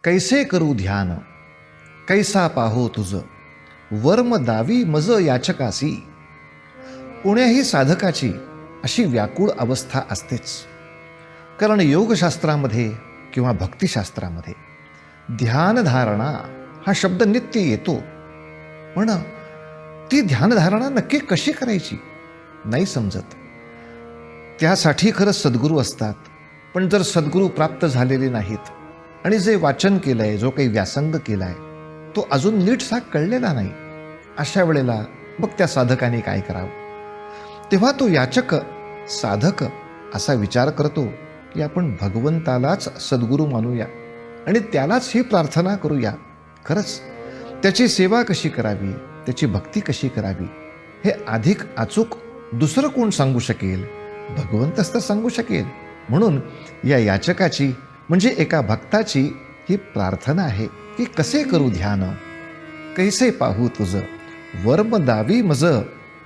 कैसे करू ध्यान, कैसा पाहो तुझ, वर्म दावी मज याचकासी. कोण्याही साधकाची अशी व्याकुळ अवस्था असतेच. कारण योगशास्त्रामध्ये किंवा भक्तिशास्त्रामध्ये ध्यानधारणा हा शब्द नित्य येतो. पण ती ध्यानधारणा नक्की कशी करायची नाही समजत. त्यासाठी खरंच सद्गुरू असतात. पण जर सद्गुरू प्राप्त झालेले नाहीत आणि जे वाचन केलं आहे, जो काही व्यासंग केला आहे, तो अजून नीटसा कळलेला नाही, अशा वेळेला मग त्या साधकाने काय करावं? तेव्हा तो याचक साधक असा विचार करतो की आपण भगवंतालाच सद्गुरू मानूया आणि त्यालाच ही प्रार्थना करूया. खरंच त्याची सेवा कशी करावी, त्याची भक्ती कशी करावी, हे अधिक अचूक दुसरं कोण सांगू शकेल? भगवंतच तर सांगू शकेल. म्हणून या याचकाची म्हणजे एका भक्ताची ही प्रार्थना आहे की कसे करू ध्यान, कैसे पाहू तुझ, वर्म दावी मज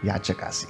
याचकासी.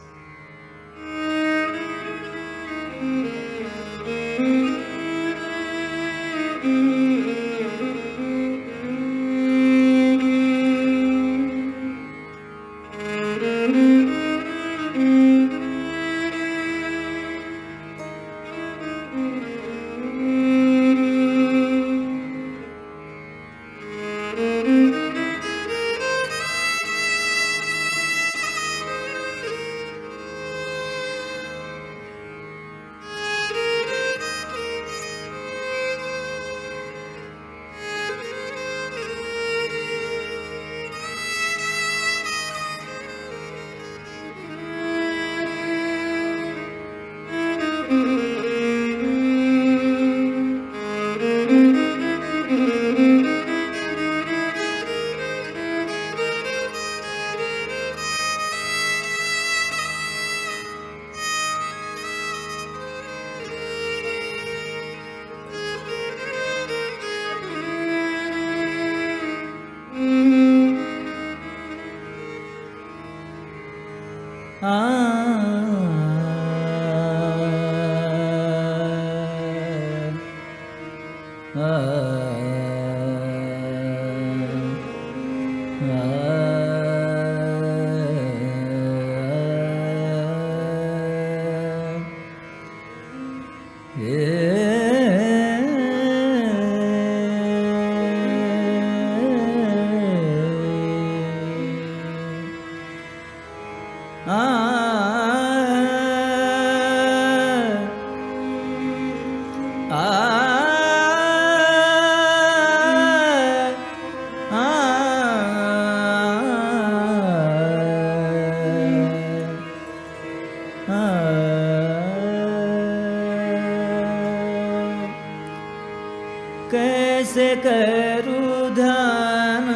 कैसे करू ध्यान,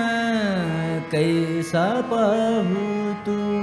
कैसा पाहू तुझ.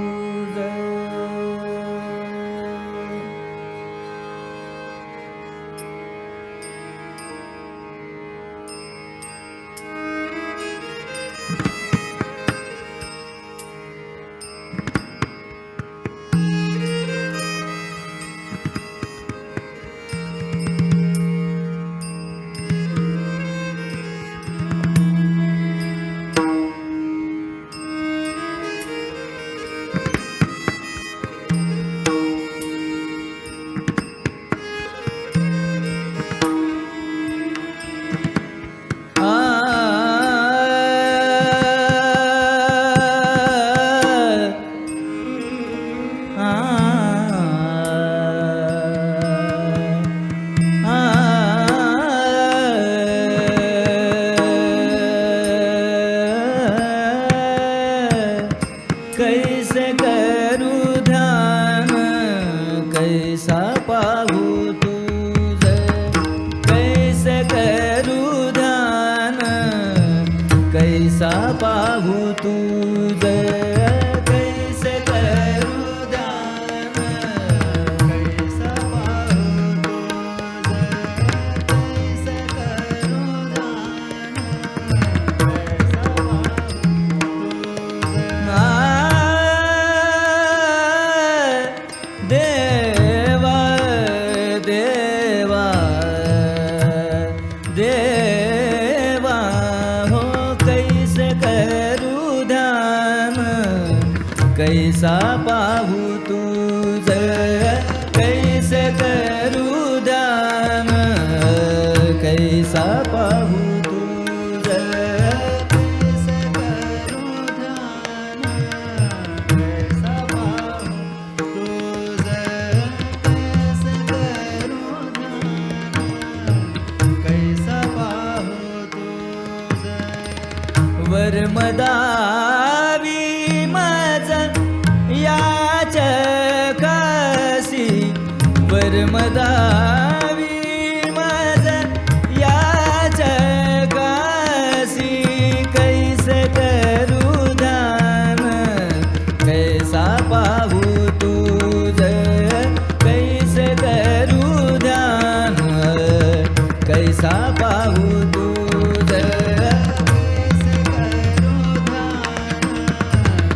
कैसा पाहू तुझ कैसे करू ध्यान कैसा पाहू तुझ कैसे करू ध्यान कैसा पाहू तुझ कैसे करू ध्यान कैसा पाहू तुझ वर्मदावी माझ याच कासी वर्मदावी माझ याच कासी कैसे करू ध्यान कैसा पाहू तुझ कैसे करू ध्यान कैसा पाहू तुझ कैसे करू ध्यान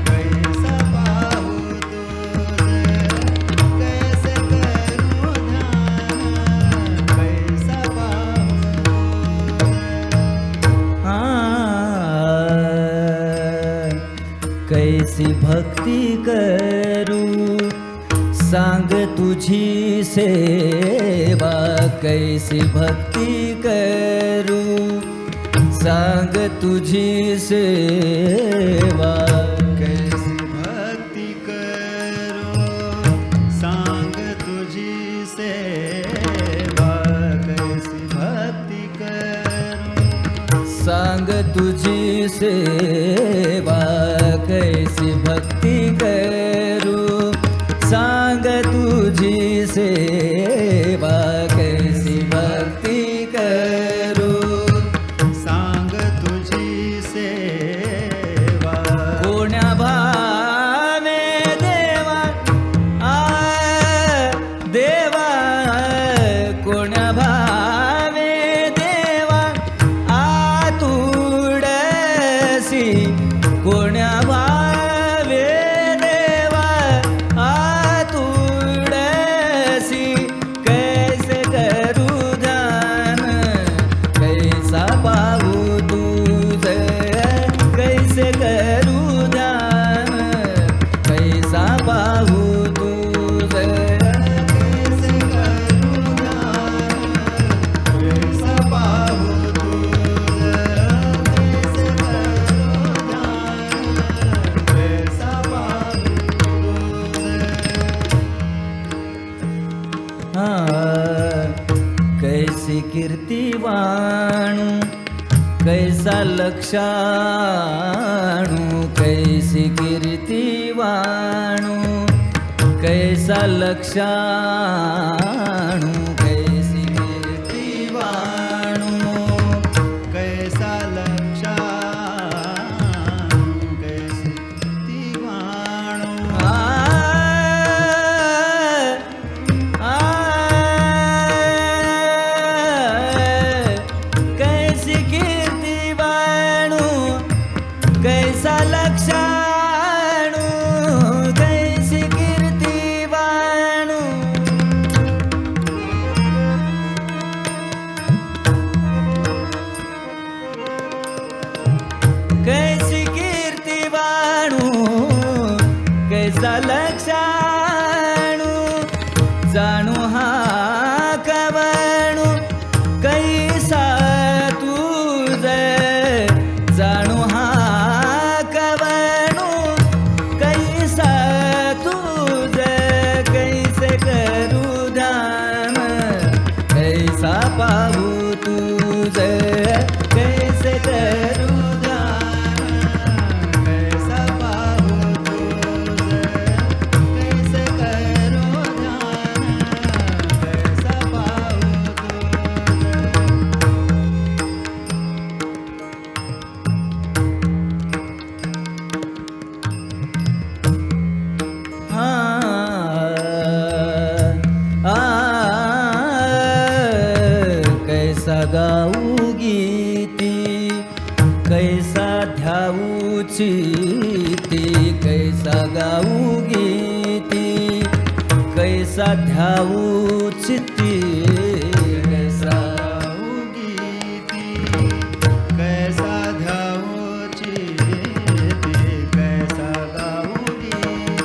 कैसा पाहू तुझ कैसे करू ध्यान कैसा पाहू कैसी भक्ती करू सांग तुझी सेवा कैसी भक्ती करू सांग तुझी सेवा कैसी भक्ती करू सांग तुझी सेवा कैसी भक्ती करू सांग तुझी सेवा कैसी भक्ती करू सांग तुझी सेवा कैसी भक्ती करू सांग तुझी सेवा कोण्या भावे देवा आ देवा कोण्या भावे देवा आतुडसी कोण्या भावे देवा आतुडसी कैसे करू ध्यान कैसा पाहू तुझ कैसे करू ध्यान कैसा पाहू तुझ कैसे करू ध्यान कैसा पाहू तुझ कैसे करू ध्यान कैसा पाहू कैसी कीर्ती वाणू कैसा लक्षाणू कैसी कीर्ती वाणू कैसा लक्षाणू कैसी कीर्ती वाणू कैसा लक्षाणू कैसी दिवाणू कैसी कीर्ती वाणू कैसा लक्षाणू कैसी कीर्ती वाणू कैसी कीर्ती वाणू कैसा लक्षाणू जाणू हा कवणू कैसा तुझ जाणू हा कवणू कैसा तुझ कैसे करू ध्यान कैसा पाहू तुझ कैसे करू ध्यान कैसा पाहू तुझ कैसे करू ध्यान कैसा पाहू कैसा गाऊ गीती कैसा ध्याऊ चिती कैसा गाऊ गीती कैसा ध्याऊ चिती कैसा गीती कैसा ध्याऊची कैसा गाऊ गीती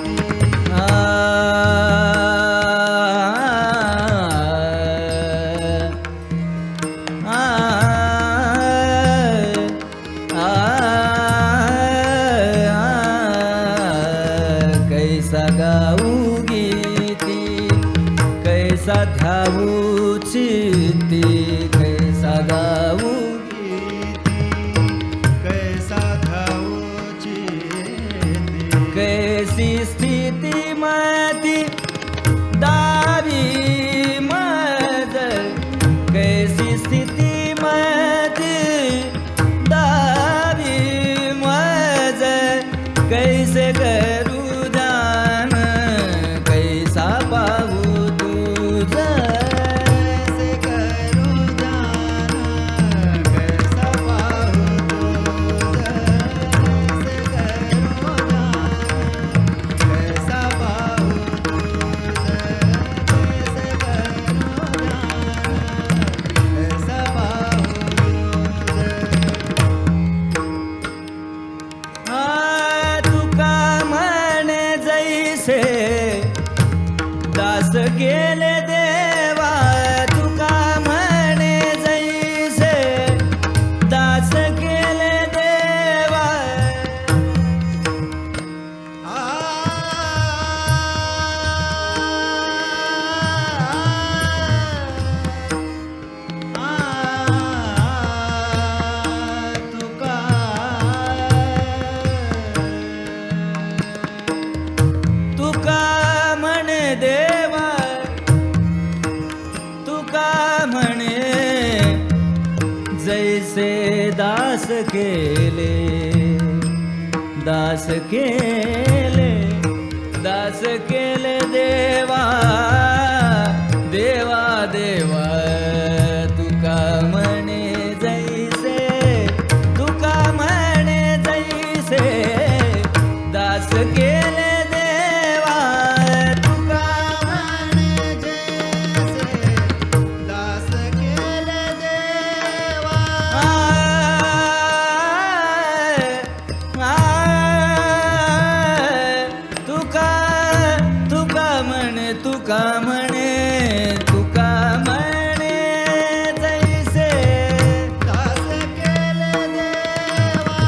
कैसी स्थिती मती दावी मज कैसी स्थिती मती दावी मज कैसे करू ध्यान कैसा पाहू तुझं कैसे करू ध्यान कैसा पाहू तुझं कैसे करू ध्यान कैसा पाहू तुझं कैसे करू ध्यान कैसा पाहू तुझं हा तुका म्हणे जैसे दास गेले देवा तुका म्हणे जैसे दास गेले देवा तुका तुका म्हणे देवा तुका म्हणे जैसे दास केले दास केले दास केले देवा देवा देवा तुका म्हणे जैसे तुका म्हणे जैसे दास केले देवा तुका म्हणे जैसे दास केले देवा तुका तुका म्हणे तुका म्हणे तुका म्हणे जैसे दास केले देवा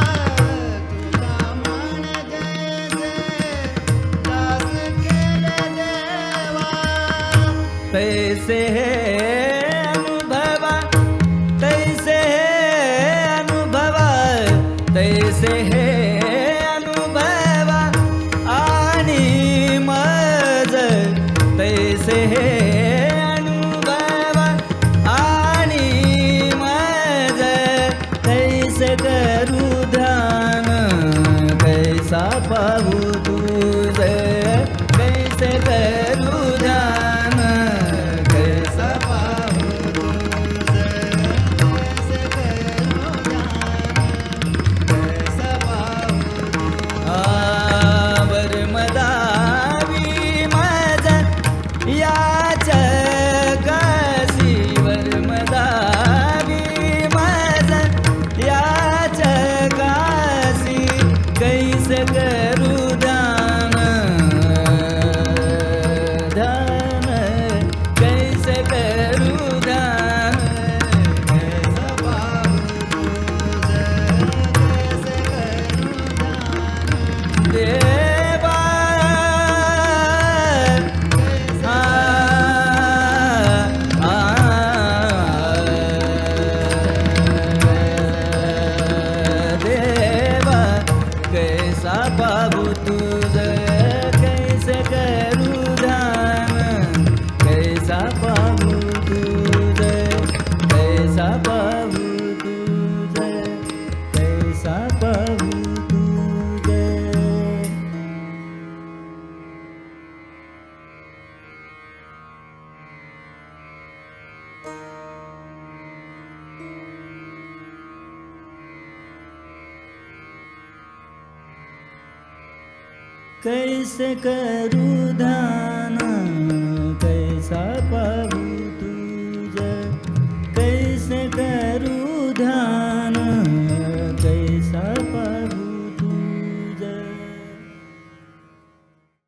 तुका म्हणे जैसे दास केले देवा तैसे हे अनुभवा तैसे हे अनुभवा तैसे हे अनुभवा आणि मज तैसे हे अनुभवा आणि मज तैसे करू ध्यान कैसा पाहू तुझे कैसे करू ध्यान कैसा पाहू तुझं कैसे करू ध्यान कैसा पाहू आवर मदावी मज याच काशी वर मदावी मज याच काशी कैसे करू ध्यान ध्यान कैसे करू ध्यान कैसा पाहू तुझं कैसे करू ध्यान देवा कैसा देवा कैसा बाबू तुझ कैसे करू ध्यान कैसा बाबू तुझ कैसा बाबू तुझ कैसा बाबू तुझ कैसे करू ध्यान